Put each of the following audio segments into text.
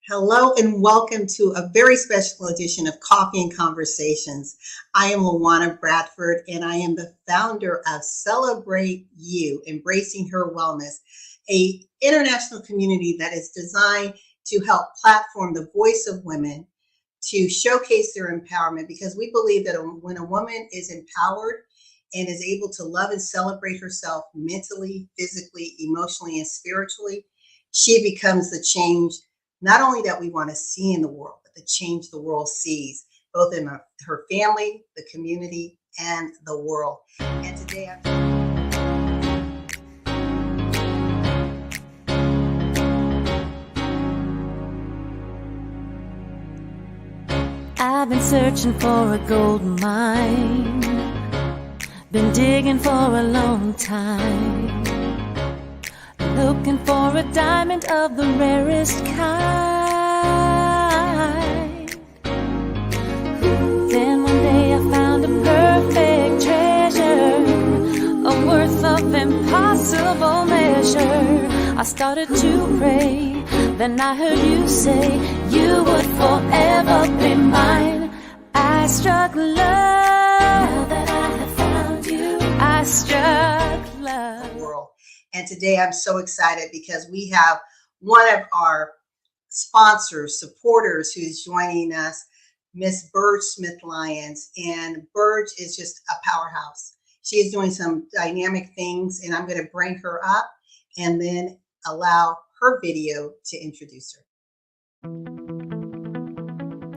Hello and welcome to a very special edition of Coffee and Conversations. I am Luana Bradford and I am the founder of Celebrate You, Embracing Her Wellness, a international community that is designed to help platform the voice of women to showcase their empowerment, because we believe that when a woman is empowered and is able to love and celebrate herself mentally, physically, emotionally, and spiritually, she becomes the change not only that we want to see in the world, but the change the world sees, both in her family, the community, and the world. And today I've been searching for a gold mine, been digging for a long time, looking for a diamond of the rarest kind. Then one day I found a perfect treasure, a worth of impossible measure. I started to pray, then I heard you say you would forever be mine. I struck love, now that I have found you, I struck love. World. And today I'm so excited because we have one of our sponsors, supporters, who's joining us, Miss Burge Smith-Lyons. And Burge is just a powerhouse. She is doing some dynamic things, and I'm going to bring her up and then allow her video to introduce her.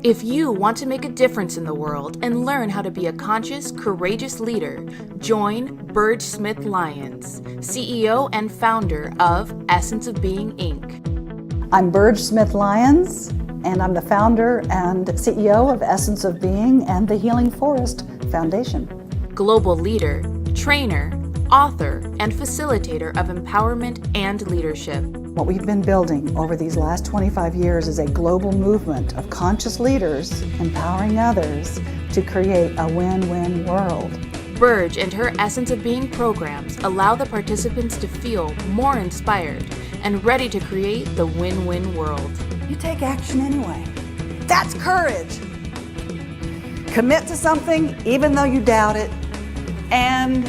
If you want to make a difference in the world and learn how to be a conscious, courageous leader, join Burge Smith-Lyons, CEO and founder of Essence of Being, Inc. I'm Burge Smith-Lyons, and I'm the founder and CEO of Essence of Being and the Healing Forest Foundation. Global leader, trainer, author, and facilitator of empowerment and leadership. What we've been building over these last 25 years is a global movement of conscious leaders empowering others to create a win-win world. Burge and her Essence of Being programs allow the participants to feel more inspired and ready to create the win-win world. You take action anyway. That's courage. Commit to something even though you doubt it, and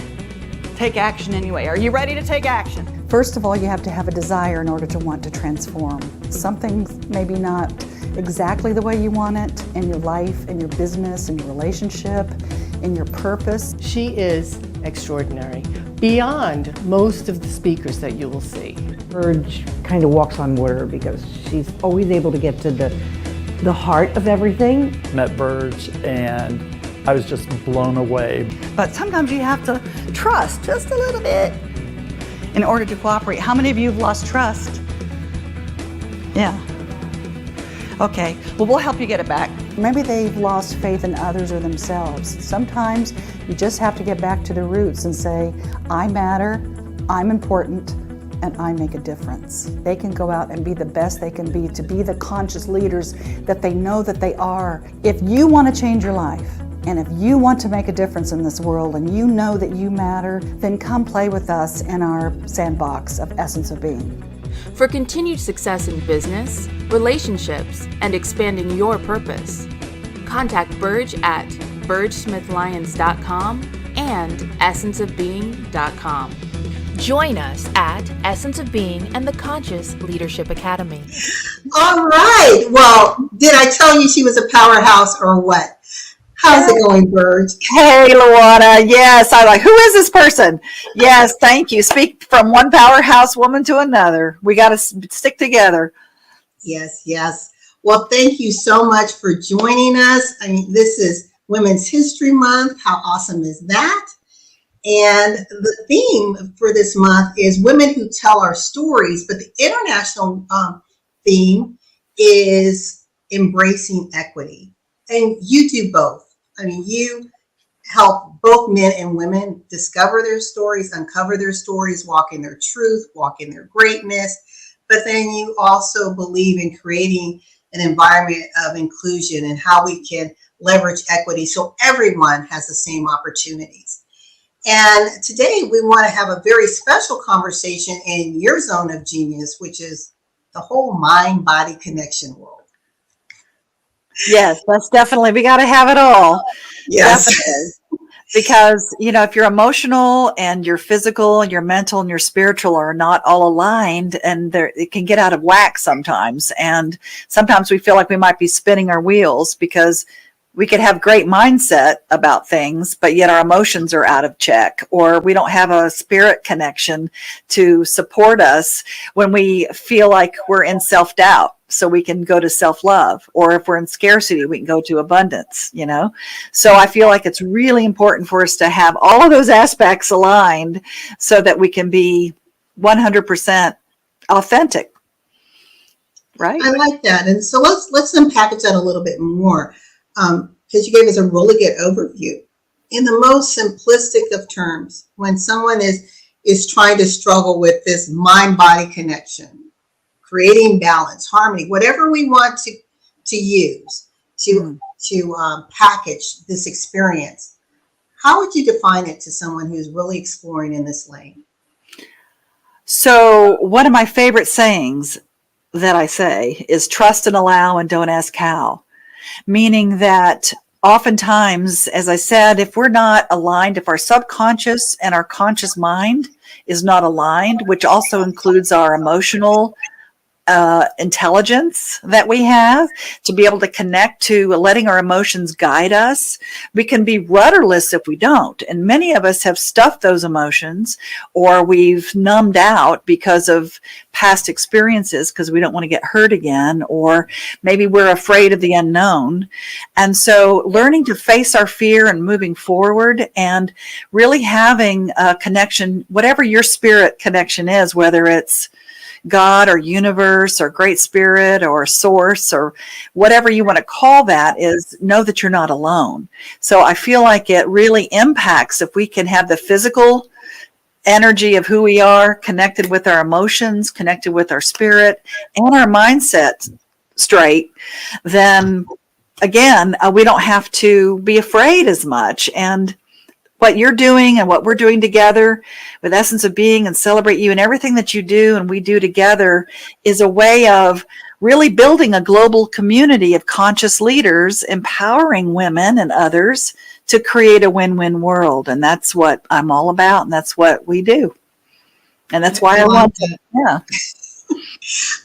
take action anyway. Are you ready to take action? First of all, you have to have a desire in order to want to transform. Something's maybe not exactly the way you want it in your life, in your business, in your relationship, in your purpose. She is extraordinary, beyond most of the speakers that you will see. Burge kind of walks on water because she's always able to get to the heart of everything. Met Burge and I was just blown away. But sometimes you have to trust just a little bit in order to cooperate. How many of you have lost trust? Yeah. Okay, well, we'll help you get it back. Maybe they've lost faith in others or themselves. Sometimes you just have to get back to the roots and say, I matter, I'm important, and I make a difference. They can go out and be the best they can be, to be the conscious leaders that they know that they are. If you want to change your life, and if you want to make a difference in this world and you know that you matter, then come play with us in our sandbox of Essence of Being. For continued success in business, relationships, and expanding your purpose, contact Burge at burgesmithlyons.com and essenceofbeing.com. Join us at Essence of Being and the Conscious Leadership Academy. All right. Well, did I tell you she was a powerhouse or what? How's it going, Burge? Hey, Luana. Yes, I like, who is this person? Yes, thank you. Speak from one powerhouse woman to another. We got to stick together. Yes, yes. Well, thank you so much for joining us. I mean, this is Women's History Month. How awesome is that? And the theme for this month is Women Who Tell Our Stories, but the international theme is Embracing Equity. And you do both. I mean, you help both men and women discover their stories, uncover their stories, walk in their truth, walk in their greatness. But then you also believe in creating an environment of inclusion and how we can leverage equity so everyone has the same opportunities. And today we want to have a very special conversation in your zone of genius, which is the whole mind-body connection world. Yes, that's definitely, we got to have it all. Yes. Definitely. Because, if you're emotional and your physical and your mental and your spiritual are not all aligned, and it can get out of whack sometimes. And sometimes we feel like we might be spinning our wheels because we could have great mindset about things, but yet our emotions are out of check, or we don't have a spirit connection to support us when we feel like we're in self-doubt. So we can go to self-love, or if we're in scarcity, we can go to abundance, So I feel like it's really important for us to have all of those aspects aligned so that we can be 100% authentic. Right? I like that. And so let's unpackage that a little bit more. Because you gave us a really good overview. In the most simplistic of terms, when someone is trying to struggle with this mind-body connection, creating balance, harmony, whatever we want to use to package this experience, how would you define it to someone who's really exploring in this lane? So one of my favorite sayings that I say is trust and allow and don't ask how. Meaning that oftentimes, as I said, if we're not aligned, if our subconscious and our conscious mind is not aligned, which also includes our emotional intelligence that we have to be able to connect to letting our emotions guide us, we can be rudderless if we don't. And many of us have stuffed those emotions, or we've numbed out because of past experiences because we don't want to get hurt again, or maybe we're afraid of the unknown. And so learning to face our fear and moving forward and really having a connection, whatever your spirit connection is, whether it's God or universe or great spirit or source or whatever you want to call that, is know that you're not alone. So I feel like it really impacts if we can have the physical energy of who we are connected with our emotions, connected with our spirit and our mindset straight, then again, we don't have to be afraid as much. And what you're doing and what we're doing together with Essence of Being and Celebrate You and everything that you do and we do together is a way of really building a global community of conscious leaders, empowering women and others to create a win-win world. And that's what I'm all about. And that's what we do. And that's why I want to. Yeah.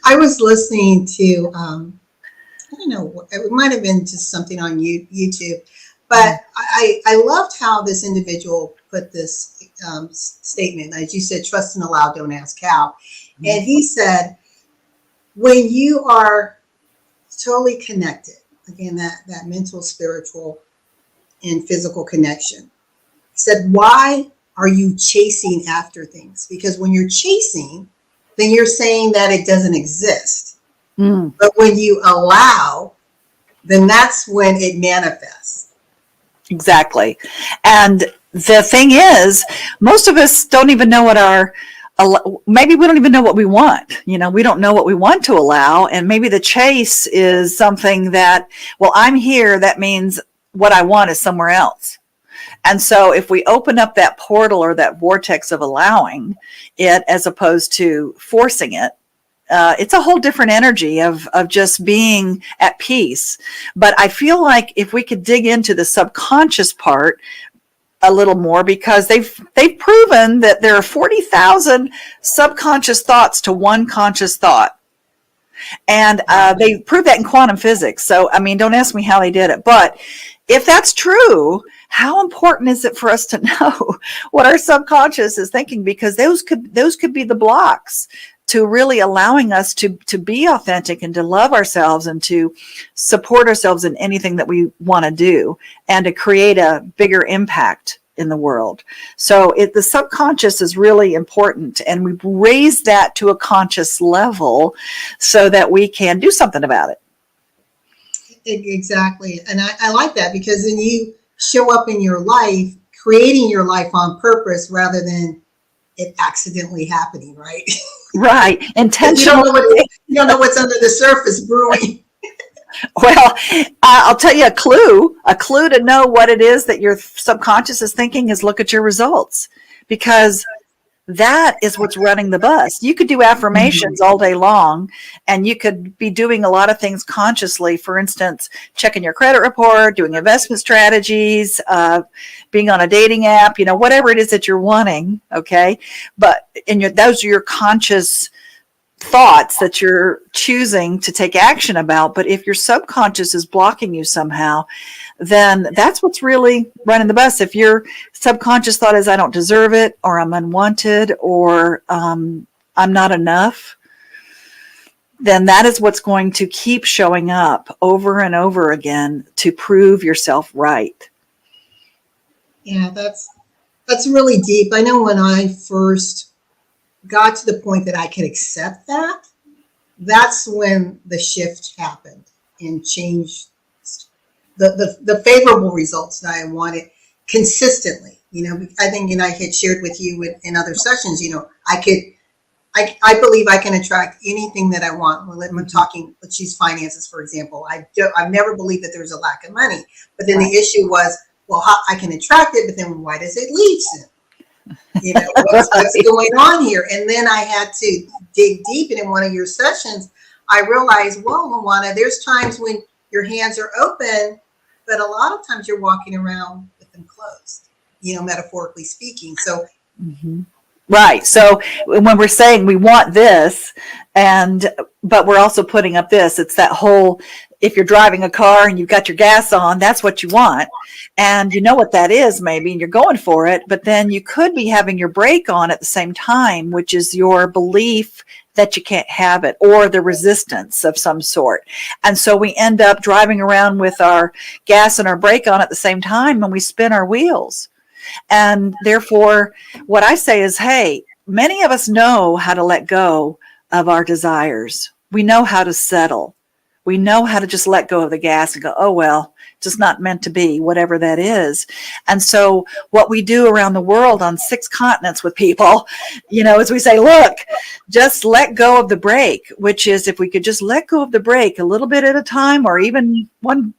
I was listening to, I don't know, it might have been just something on YouTube. But I loved how this individual put this statement, as you said, trust and allow, don't ask how. And he said, when you are totally connected, again, that mental, spiritual, and physical connection, he said, why are you chasing after things? Because when you're chasing, then you're saying that it doesn't exist. But when you allow, then that's when it manifests. Exactly. And the thing is, most of us don't even know what maybe we don't even know what we want. We don't know what we want to allow. And maybe the chase is something that, well, I'm here. That means what I want is somewhere else. And so if we open up that portal or that vortex of allowing it, as opposed to forcing it, it's a whole different energy of just being at peace. But I feel like if we could dig into the subconscious part a little more, because they've proven that there are 40,000 subconscious thoughts to one conscious thought. And they proved that in quantum physics. So, I mean, don't ask me how they did it. But if that's true, how important is it for us to know what our subconscious is thinking? Because those could be the blocks to really allowing us to be authentic and to love ourselves and to support ourselves in anything that we want to do and to create a bigger impact in the world. So the subconscious is really important, and we raise that to a conscious level so that we can do something about it. Exactly. And I like that, because then you show up in your life, creating your life on purpose rather than it accidentally happening, right? Right. Intentional. You don't know what's under the surface brewing. Well, I'll tell you a clue to know what it is that your subconscious is thinking is look at your results, because That is what's running the bus. You could do affirmations all day long, and you could be doing a lot of things consciously. For instance, checking your credit report, doing investment strategies, being on a dating app, whatever it is that you're wanting. Okay. But those are your conscious thoughts that you're choosing to take action about. But if your subconscious is blocking you somehow, then that's what's really running the bus. If your subconscious thought is, I don't deserve it, or I'm unwanted, or I'm not enough, then that is what's going to keep showing up over and over again to prove yourself right. Yeah, that's really deep. I know when I first got to the point that I could accept that, that's when the shift happened and changed the favorable results that I wanted consistently. I think, I had shared with you in other sessions, I believe I can attract anything that I want. Well, I'm talking, let's use finances, for example. I've never believed that there's a lack of money, but then the issue was, well, I can attract it, but then why does it leave soon? What's going on here? And then I had to dig deep. And in one of your sessions, I realized, well, Luana, there's times when your hands are open, but a lot of times you're walking around with them closed, metaphorically speaking. So, right. So when we're saying we want this, but we're also putting up this, it's that whole, if you're driving a car and you've got your gas on, that's what you want. And you know what that is maybe, and you're going for it, but then you could be having your brake on at the same time, which is your belief that you can't have it, or the resistance of some sort. And so we end up driving around with our gas and our brake on at the same time, and we spin our wheels. And therefore, what I say is, hey, many of us know how to let go of our desires. We know how to settle. We know how to just let go of the gas and go, oh, well, just not meant to be, whatever that is. And so what we do around the world on 6 continents with people, is we say, look, just let go of the brake, which is, if we could just let go of the brake a little bit at a time, or even one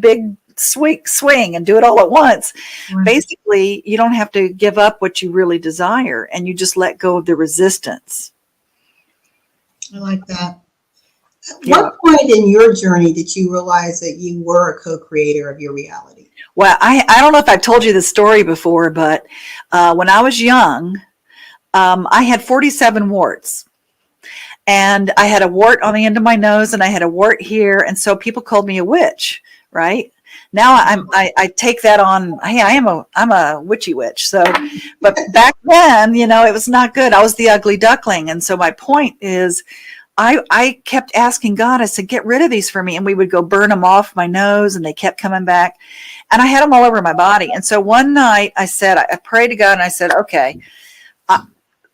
big swing and do it all at once. Right. Basically, you don't have to give up what you really desire, and you just let go of the resistance. I like that. At what point in your journey did you realize that you were a co-creator of your reality? Well, I don't know if I've told you this story before, but when I was young, I had 47 warts. And I had a wart on the end of my nose, and I had a wart here. And so people called me a witch, right? Now I take that on. Hey, I'm a witchy witch. So, but back then, it was not good. I was the ugly duckling. And so my point is, I kept asking God, I said, get rid of these for me. And we would go burn them off my nose, and they kept coming back. And I had them all over my body. And so one night I prayed to God, and I said, okay,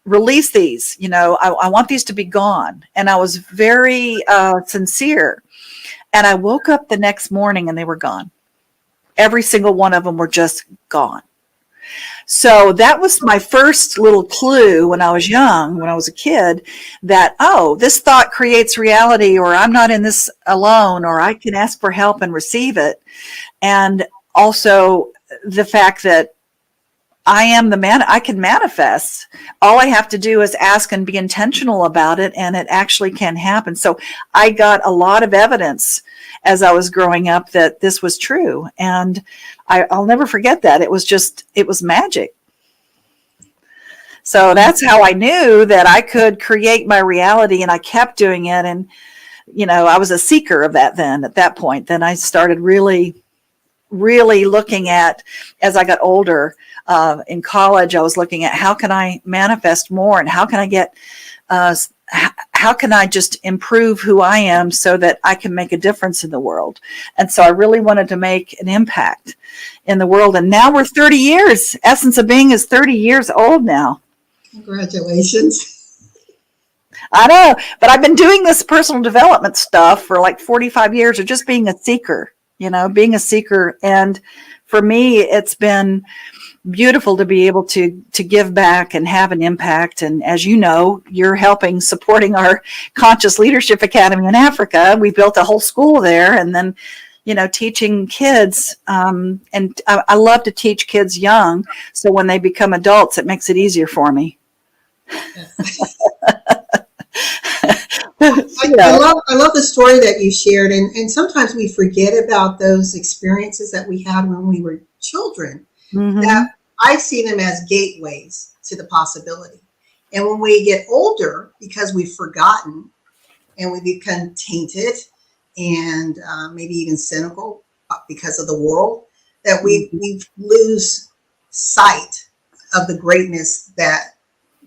release these. I want these to be gone. And I was very sincere. And I woke up the next morning, and they were gone. Every single one of them were just gone. So that was my first little clue when I was young, when I was a kid, that, oh, this thought creates reality, or I'm not in this alone, or I can ask for help and receive it. And also the fact that I am the man, I can manifest. All I have to do is ask and be intentional about it, and it actually can happen. So I got a lot of evidence as I was growing up that this was true. And I'll never forget that. It was magic. So that's how I knew that I could create my reality, and I kept doing it. And, I was a seeker of that then at that point. Then I started really looking at, as I got older, in college, I was looking at how can I manifest more, and how can I get, how can I just improve who I am so that I can make a difference in the world. And so I really wanted to make an impact in the world. And now we're 30 years. Essence of Being is 30 years old now. Congratulations. I know, but I've been doing this personal development stuff for like 45 years, or just being a seeker, being a seeker. And for me, it's been beautiful to be able to give back and have an impact. And as you know, you're supporting our Conscious Leadership Academy in Africa. We built a whole school there, and then, teaching kids. And I love to teach kids young. So when they become adults, it makes it easier for me. Yes. You know. I love the story that you shared, and sometimes we forget about those experiences that we had when we were children. That Mhm. I see them as gateways to the possibility. And when we get older, because we've forgotten and we become tainted and maybe even cynical because of the world, that we lose sight of the greatness that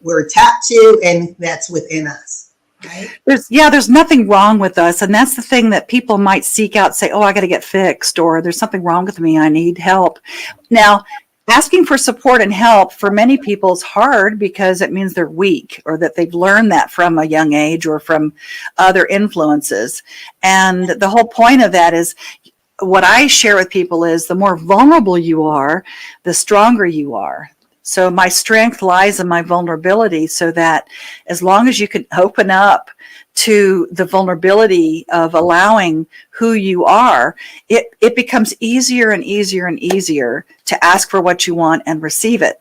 we're tapped to and that's within us, right? There's nothing wrong with us, and that's the thing that people might seek out, say, oh, I got to get fixed, or there's something wrong with me, I need help. Now, asking for support and help for many people is hard because it means they're weak, or that they've learned that from a young age or from other influences. And the whole point of that is, what I share with people is, the more vulnerable you are, the stronger you are. So my strength lies in my vulnerability, so that as long as you can open up to the vulnerability of allowing who you are, it becomes easier and easier and easier to ask for what you want and receive it.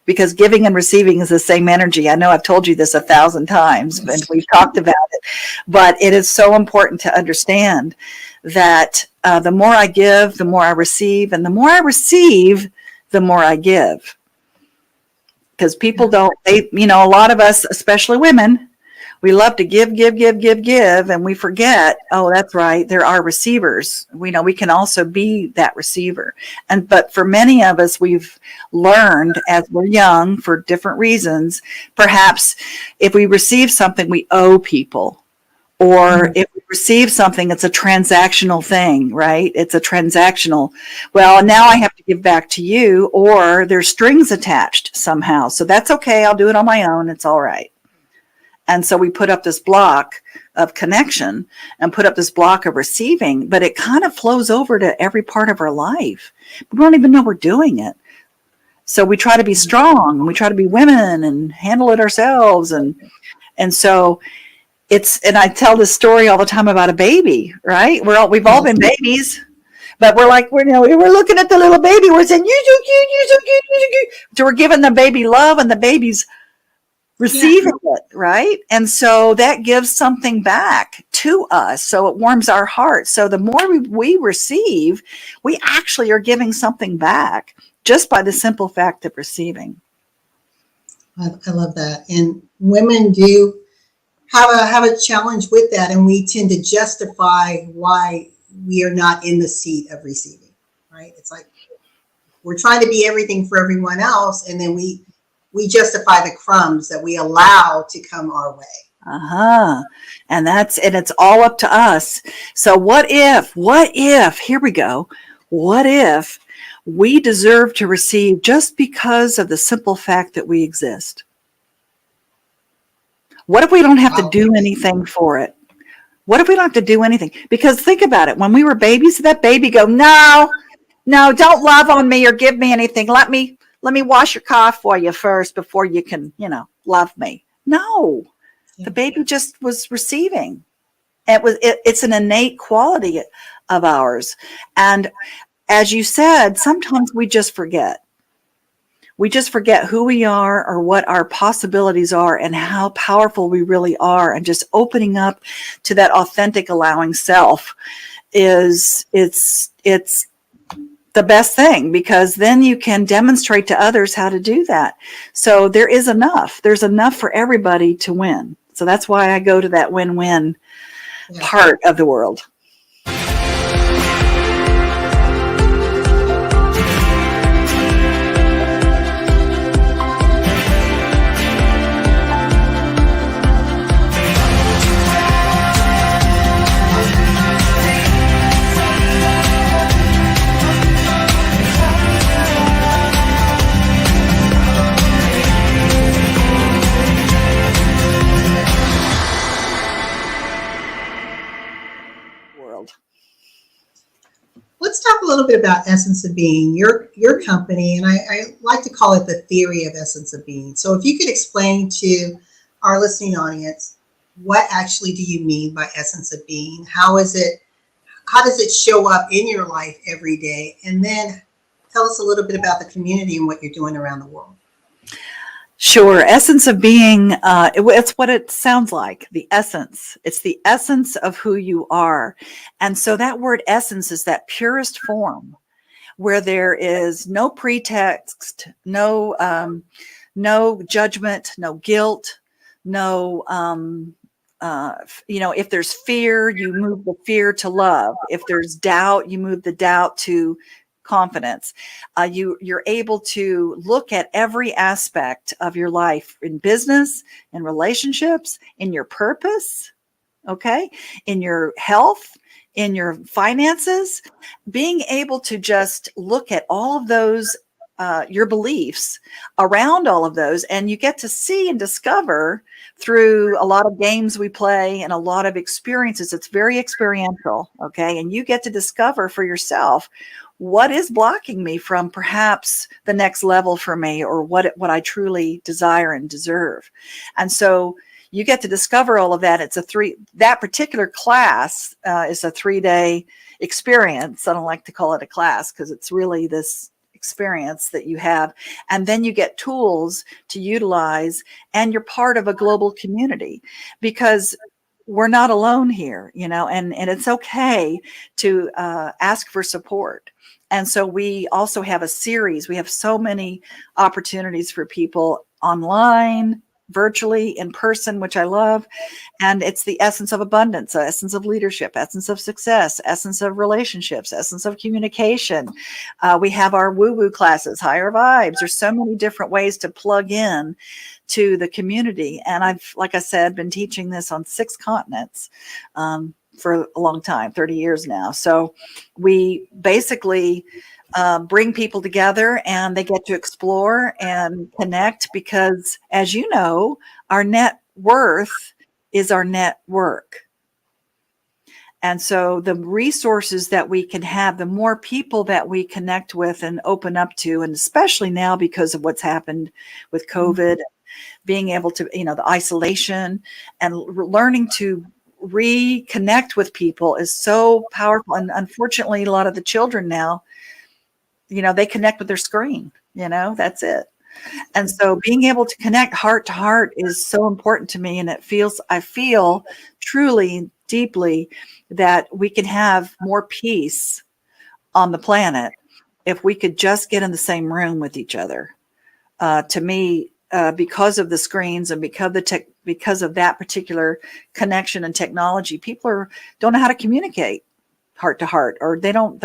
Because giving and receiving is the same energy. I know I've told you this 1,000 times and we've talked about it, but it is so important to understand that the more I give, the more I receive, and the more I receive, the more I give. Because people don't, a lot of us, especially women, we love to give, and we forget, oh, that's right, there are receivers. We know we can also be that receiver. But for many of us, we've learned as we're young, for different reasons, perhaps if we receive something, we owe people. Or if we receive something, it's a transactional thing, right? It's a transactional, well, now I have to give back to you, or there's strings attached somehow. So that's okay. I'll do it on my own. It's all right. And so we put up this block of connection and put up this block of receiving, but it kind of flows over to every part of our life. We don't even know we're doing it. So we try to be strong, and we try to be women and handle it ourselves. And so and I tell this story all the time about a baby, right? We've all been babies, but we're looking at the little baby. We're saying, you're so cute, you're so cute, you're so cute. So we're giving the baby love, and the baby's receiving it, right? And so that gives something back to us. So it warms our heart. So the more we receive, we actually are giving something back just by the simple fact of receiving. I love that. And women do have a challenge with that, and we tend to justify why we are not in the seat of receiving, right? It's like we're trying to be everything for everyone else, and then we justify the crumbs that we allow to come our way. And it's all up to us. So what if, here we go, what if we deserve to receive just because of the simple fact that we exist? What if we don't have to do anything for it? What if we don't have to do anything? Because think about it. When we were babies, did that baby go, no, don't love on me or give me anything. Let me wash your car for you first before you can, love me. No, the baby just was receiving. It's an innate quality of ours. And as you said, sometimes we just forget. We just forget who we are or what our possibilities are and how powerful we really are. And just opening up to that authentic, allowing self it's the best thing, because then you can demonstrate to others how to do that. So there's enough for everybody to win. So that's why I go to that win-win part of the world. Let's talk a little bit about Essence of Being, your company, and I like to call it the theory of Essence of Being. So if you could explain to our listening audience, what actually do you mean by Essence of Being? How does it show up in your life every day? And then tell us a little bit about the community and what you're doing around the world. Sure. Essence of being, it's what it sounds like, the essence. It's the essence of who you are. And so that word essence is that purest form where there is no pretext, no judgment, no guilt, no, if there's fear, you move the fear to love. If there's doubt, you move the doubt to confidence. You're able to look at every aspect of your life in business, in relationships, in your purpose, okay, in your health, in your finances, being able to just look at all of those, your beliefs around all of those, and you get to see and discover through a lot of games we play and a lot of experiences. It's very experiential, okay, and you get to discover for yourself what is blocking me from perhaps the next level for me, or what I truly desire and deserve. And so you get to discover all of that. That particular class is a 3-day experience. I don't like to call it a class because it's really this experience that you have. And then you get tools to utilize, and you're part of a global community, because we're not alone here, and it's okay to ask for support. And so we also have a series. We have so many opportunities for people online, virtually, in person, which I love. And it's the essence of abundance, the essence of leadership, essence of success, essence of relationships, essence of communication. We have our woo-woo classes, higher vibes. There's so many different ways to plug in to the community. And I've, like I said, been teaching this on 6 continents for a long time, 30 years now. So we basically bring people together, and they get to explore and connect, because, as you know, our net worth is our network. And so the resources that we can have, the more people that we connect with and open up to, and especially now because of what's happened with COVID, being able to, the isolation and learning to reconnect with people is so powerful. And unfortunately, a lot of the children now, they connect with their screen, that's it. And so being able to connect heart to heart is so important to me. And I feel truly, deeply that we can have more peace on the planet if we could just get in the same room with each other. To me, because of the screens and because of that particular connection and technology, people don't know how to communicate heart to heart, or they don't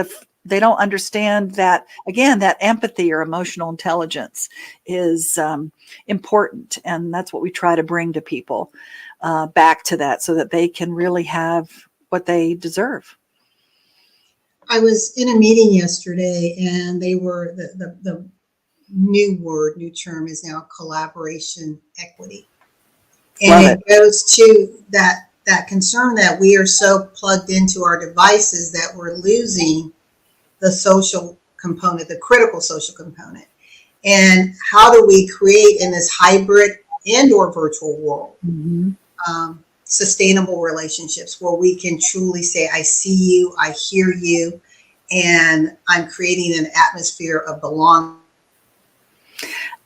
understand that, again, that empathy or emotional intelligence is important. And that's what we try to bring to people, back to that, so that they can really have what they deserve. I was in a meeting yesterday, and they were the new term is now collaboration equity. And it goes to that concern that we are so plugged into our devices that we're losing the social component, the critical social component. And how do we create, in this hybrid and or virtual world, sustainable relationships where we can truly say, I see you, I hear you, and I'm creating an atmosphere of belonging.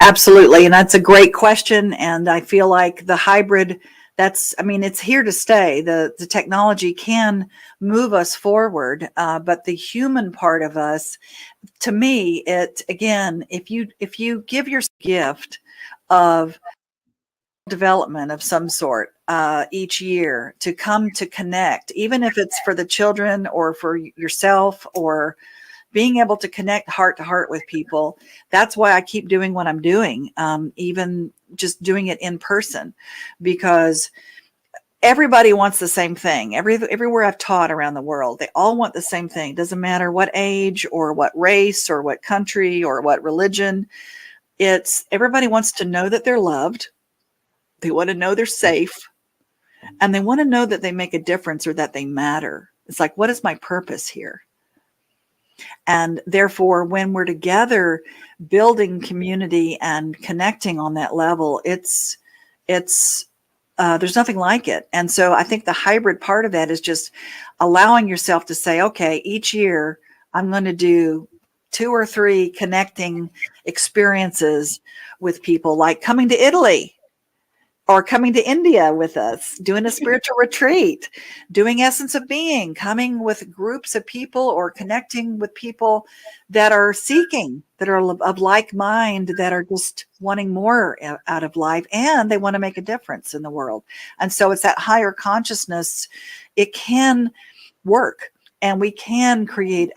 Absolutely. And that's a great question. And I feel like the hybrid, it's here to stay. The technology can move us forward, but the human part of us, to me, if you give your gift of development of some sort each year to come to connect, even if it's for the children or for yourself, or being able to connect heart to heart with people. That's why I keep doing what I'm doing, even just doing it in person, because everybody wants the same thing. Everywhere I've taught around the world, they all want the same thing. Doesn't matter what age or what race or what country or what religion. Everybody wants to know that they're loved. They want to know they're safe, and they want to know that they make a difference or that they matter. It's like, what is my purpose here? And therefore, when we're together building community and connecting on that level, it's there's nothing like it. And so I think the hybrid part of that is just allowing yourself to say, okay, each year I'm going to do 2 or 3 connecting experiences with people, like coming to Italy or coming to India with us, doing a spiritual retreat, doing Essence of Being, coming with groups of people or connecting with people that are seeking, that are of like mind, that are just wanting more out of life, and they want to make a difference in the world. And so it's that higher consciousness. It can work, and we can create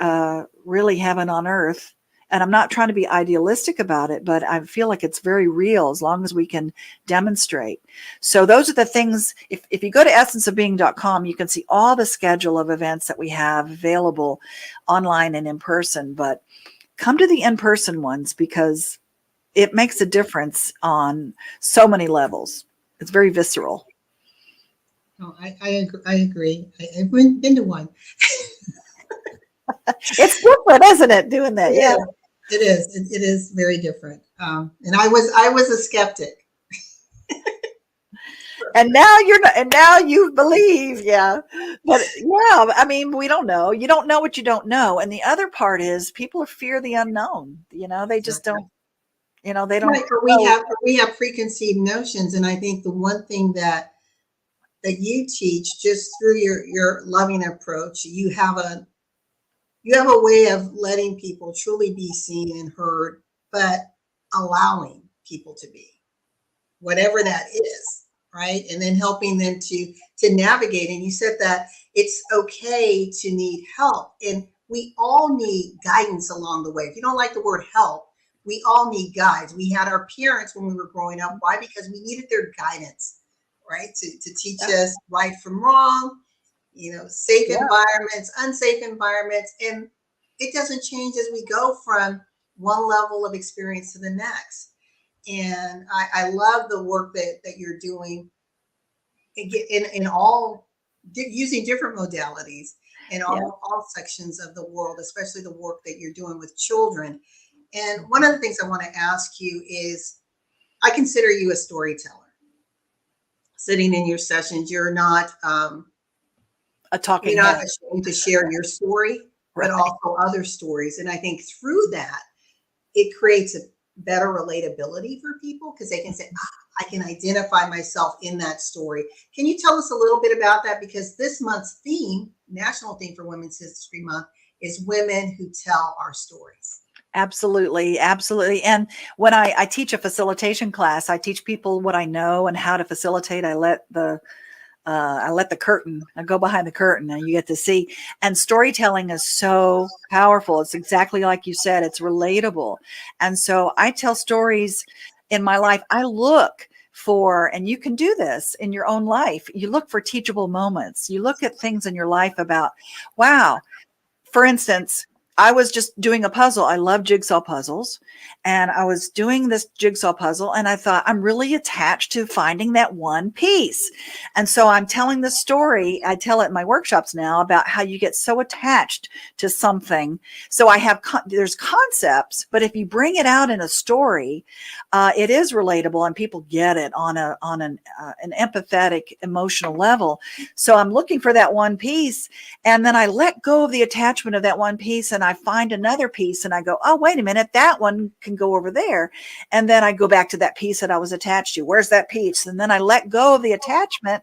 really heaven on earth. And I'm not trying to be idealistic about it, but I feel like it's very real as long as we can demonstrate. So those are the things. If you go to essenceofbeing.com, you can see all the schedule of events that we have available online and in person. But come to the in-person ones, because it makes a difference on so many levels. It's very visceral. Oh, I agree. I've been to one. It's different, isn't it, doing that? Yeah. It is. It is very different. And I was a skeptic. And now you're not, and now you believe. Yeah. But yeah, I mean, we don't know. You don't know what you don't know. And the other part is people fear the unknown. They just don't, they don't Right. Or we have preconceived notions. And I think the one thing that you teach, just through your loving approach, you have a way of letting people truly be seen and heard, but allowing people to be whatever that is, right? And then helping them to navigate. And you said that it's okay to need help, and we all need guidance along the way. If you don't like the word help, we all need guides. We had our parents when we were growing up. Why? Because we needed their guidance, right? To teach us right from wrong, safe environments, unsafe environments. And it doesn't change as we go from one level of experience to the next. And I love the work that you're doing in all, using different modalities in all sections of the world, especially the work that you're doing with children. And one of the things I want to ask you is, I consider you a storyteller. Sitting in your sessions, you're not a talking you're not head. ashamed to share your story, Right. but also other stories. And I think through that, it creates a better relatability for people, because they can say, I can identify myself in that story. Can you tell us a little bit about that? Because this month's theme, national theme for Women's History Month, is Women Who Tell Our Stories. Absolutely. Absolutely. And when I teach a facilitation class, I teach people what I know and how to facilitate. I let the curtain, I go behind the curtain, and you get to see. And storytelling is so powerful. It's exactly like you said, it's relatable. And so I tell stories in my life. I look for, and you can do this in your own life, you look for teachable moments. You look at things in your life about, wow, for instance, I was just doing a puzzle. I love jigsaw puzzles. And I was doing this jigsaw puzzle, and I thought, I'm really attached to finding that one piece. And so I'm telling the story. I tell it in my workshops now about how you get so attached to something. So I have, there's concepts, but if you bring it out in a story, it is relatable, and people get it on an empathetic, emotional level. So I'm looking for that one piece, and then I let go of the attachment of that one piece, and I find another piece, and I go, oh, wait a minute, that one can go over there. And then I go back to that piece that I was attached to. Where's that piece? And then I let go of the attachment,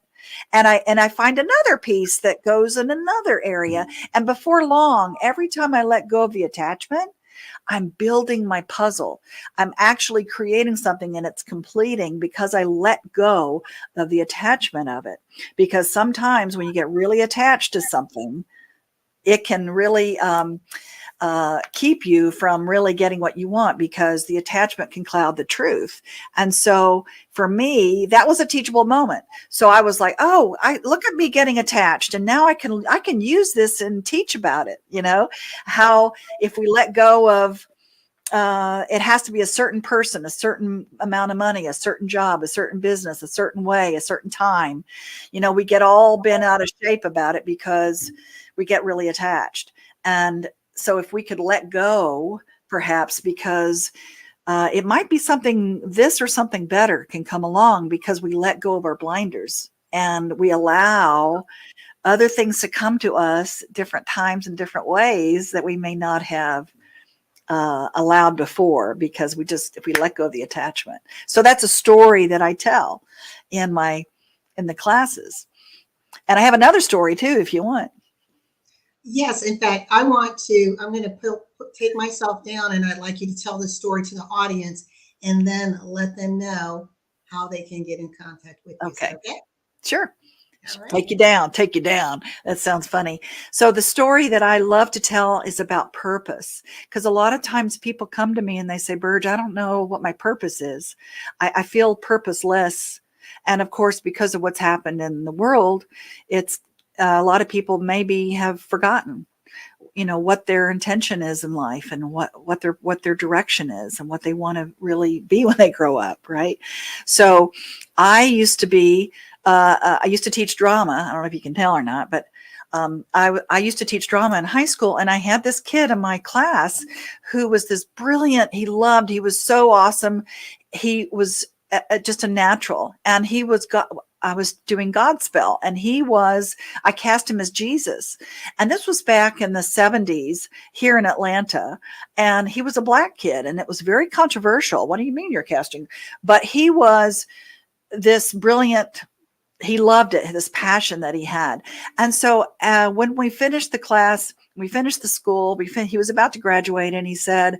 and I find another piece that goes in another area. And before long, every time I let go of the attachment, I'm building my puzzle. I'm actually creating something, and it's completing because I let go of the attachment of it. Because sometimes when you get really attached to something, it can really keep you from really getting what you want, because the attachment can cloud the truth. And so for me, that was a teachable moment. So I was like, oh, look at me getting attached. And now I can use this and teach about it. How if we let go of, it has to be a certain person, a certain amount of money, a certain job, a certain business, a certain way, a certain time. We get all bent out of shape about it because we get really attached. And so if we could let go, perhaps, because it might be something, this or something better can come along, because we let go of our blinders and we allow other things to come to us different times and different ways that we may not have allowed before, because if we let go of the attachment. So that's a story that I tell in the classes. And I have another story too, if you want. Yes, in fact, I'm going to take myself down, and I'd like you to tell the story to the audience and then let them know how they can get in contact with you. Okay. Okay? Sure. All right. Take you down. That sounds funny. So the story that I love to tell is about purpose, because a lot of times people come to me and they say, Burge, I don't know what my purpose is. I feel purposeless. And of course, because of what's happened in the world, it's a lot of people maybe have forgotten, what their intention is in life, and what their direction is, and what they want to really be when they grow up. Right. So I used to teach drama. I don't know if you can tell or not, but I used to teach drama in high school, and I had this kid in my class who was this brilliant. He was so awesome. He was just a natural, and I was doing Godspell, and I cast him as Jesus. And this was back in the 70s here in Atlanta. And he was a black kid, and it was very controversial. What do you mean you're casting? But he was this brilliant, he loved it, this passion that he had. And so when we finished the class, we finished the school, he was about to graduate, and he said,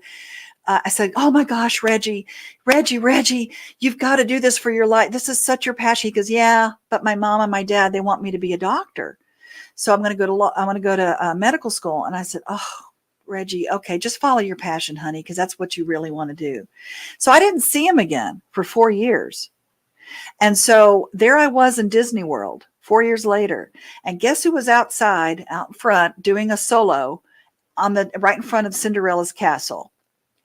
I said, oh my gosh, Reggie, you've got to do this for your life. This is such your passion. He goes, yeah, but my mom and my dad, they want me to be a doctor. So I'm going to go to medical school. And I said, oh, Reggie, okay, just follow your passion, honey, because that's what you really want to do. So I didn't see him again for 4 years. And so there I was in Disney World 4 years later. And guess who was out in front, doing a solo right in front of Cinderella's castle?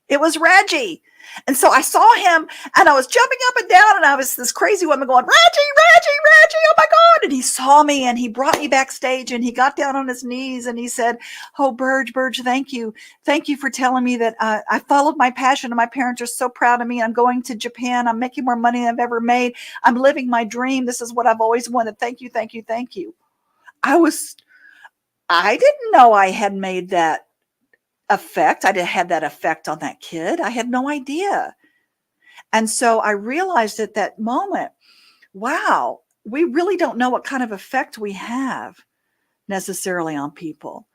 It was Reggie. And so I saw him, and I was jumping up and down, and I was this crazy woman going, Reggie, oh my God. And he saw me, and he brought me backstage, and he got down on his knees, and he said, oh, Burge, thank you. Thank you for telling me that I followed my passion, and my parents are so proud of me. I'm going to Japan. I'm making more money than I've ever made. I'm living my dream. This is what I've always wanted. Thank you, thank you, thank you. I didn't know I had made that effect. I had that effect on that kid. I had no idea. And so I realized at that moment, wow, we really don't know what kind of effect we have necessarily on people.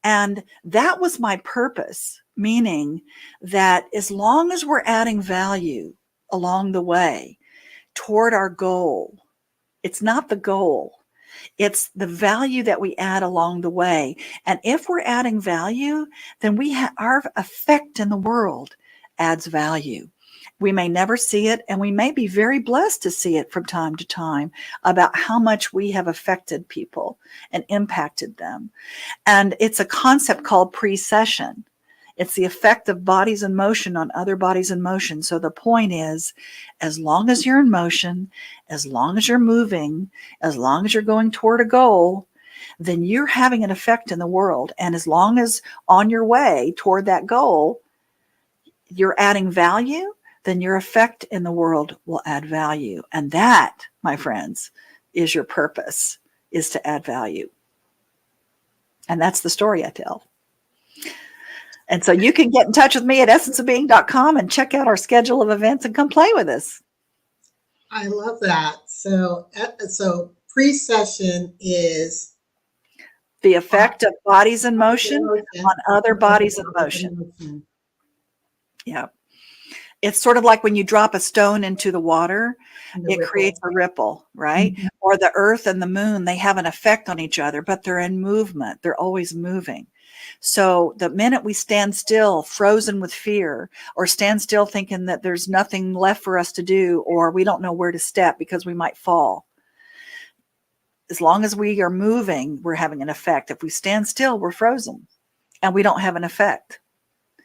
And that was my purpose, meaning that as long as we're adding value along the way toward our goal, it's not the goal. It's the value that we add along the way. And if we're adding value, then our effect in the world adds value. We may never see it, and we may be very blessed to see it from time to time about how much we have affected people and impacted them. And it's a concept called precession. It's the effect of bodies in motion on other bodies in motion. So the point is, as long as you're in motion, as long as you're moving, as long as you're going toward a goal, then you're having an effect in the world. And as long as on your way toward that goal, you're adding value, then your effect in the world will add value. And that, my friends, is your purpose, is to add value. And that's the story I tell. And so you can get in touch with me at essenceofbeing.com and check out our schedule of events and come play with us. I love that. So precession is the effect of bodies in motion on other bodies in motion. Yeah. It's sort of like when you drop a stone into the water, it creates a ripple, right? Mm-hmm. Or the earth and the moon, they have an effect on each other, but they're in movement. They're always moving. So the minute we stand still, frozen with fear, or stand still thinking that there's nothing left for us to do, or we don't know where to step because we might fall. As long as we are moving, we're having an effect. If we stand still, we're frozen and we don't have an effect.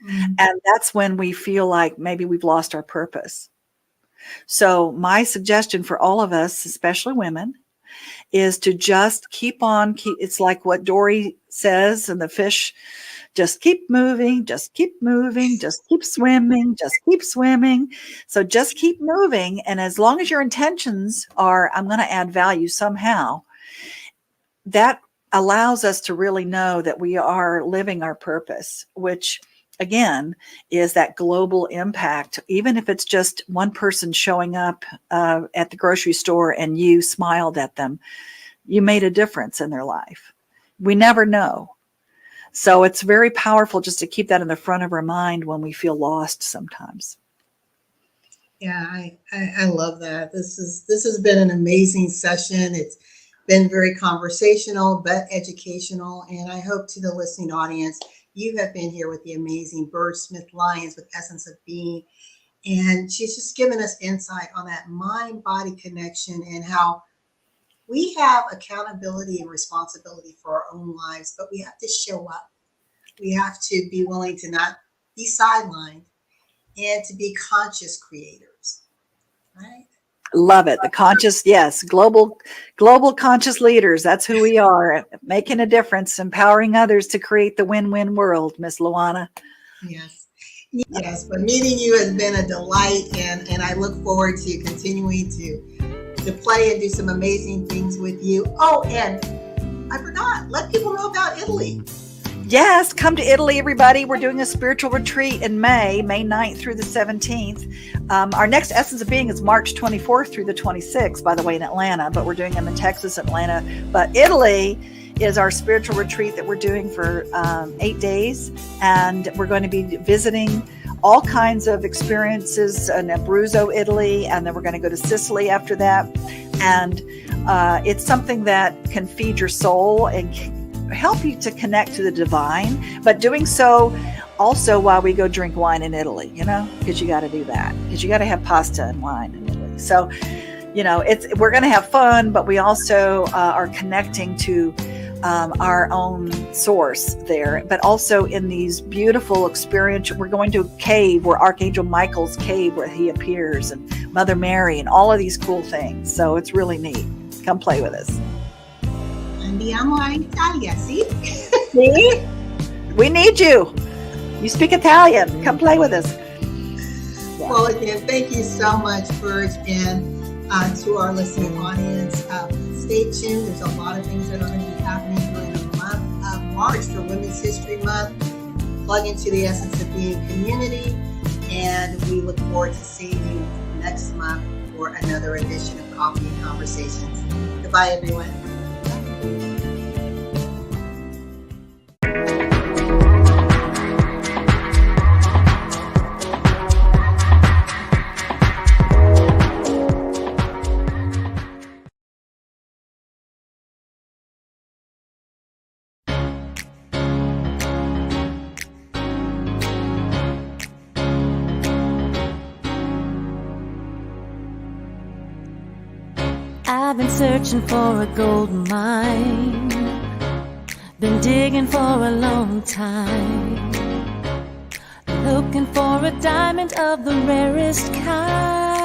Mm-hmm. And that's when we feel like maybe we've lost our purpose. So my suggestion for all of us, especially women, is to just keep on. It's like what Dory says in the fish, just keep moving, just keep moving, just keep swimming, just keep swimming. So just keep moving. And as long as your intentions are, I'm going to add value somehow, that allows us to really know that we are living our purpose, which again, is that global impact. Even if it's just one person showing up at the grocery store and you smiled at them, you made a difference in their life. We never know. So it's very powerful just to keep that in the front of our mind when we feel lost sometimes. Yeah, I love that. This has been an amazing session. It's been very conversational but educational, and I hope to the listening audience, you have been here with the amazing Bird Smith Lyons with Essence of Being, and she's just given us insight on that mind-body connection and how we have accountability and responsibility for our own lives, but we have to show up. We have to be willing to not be sidelined and to be conscious creators, right? Love it. The conscious, yes, global conscious leaders. That's who we are, making a difference, empowering others to create the win-win world, Miss Luana. Yes. Yes, but meeting you has been a delight, and I look forward to continuing to play and do some amazing things with you. Oh, and I forgot, let people know about Italy. Yes, come to Italy, everybody. We're doing a spiritual retreat in May 9th through the 17th. Our next Essence of Being is March 24th through the 26th, by the way, in Atlanta, but we're doing them in Texas, Atlanta. But Italy is our spiritual retreat that we're doing for 8 days. And we're going to be visiting all kinds of experiences in Abruzzo, Italy. And then we're going to go to Sicily after that. And it's something that can feed your soul and help you to connect to the divine, but doing so also while we go drink wine in Italy, because you got to do that, because you got to have pasta and wine in Italy. So, we're going to have fun, but we also are connecting to our own source there, but also in these beautiful experiences. We're going to a cave where Archangel Michael's cave where he appears, and Mother Mary, and all of these cool things. So it's really neat. Come play with us. Andiamo a Italia, see? See? We need you. You speak Italian. Come play with us. Yeah. Well, again, thank you so much, Burge, and to our listening audience. Stay tuned. There's a lot of things that are going to be happening during the month of March for Women's History Month. Plug into the Essence of Being community, and we look forward to seeing you next month for another edition of Coffee and Conversations. Goodbye, everyone. I've been searching for a gold mine, been digging for a long time, looking for a diamond of the rarest kind.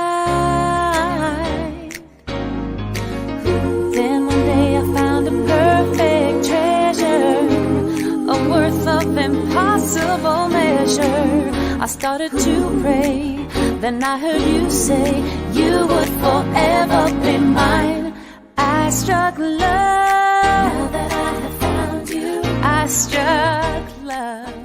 Then one day I found a perfect treasure, a worth of impossible measure. I started to pray, then I heard you say you would forever be mine. I struck love, now that I have found you, I struck love.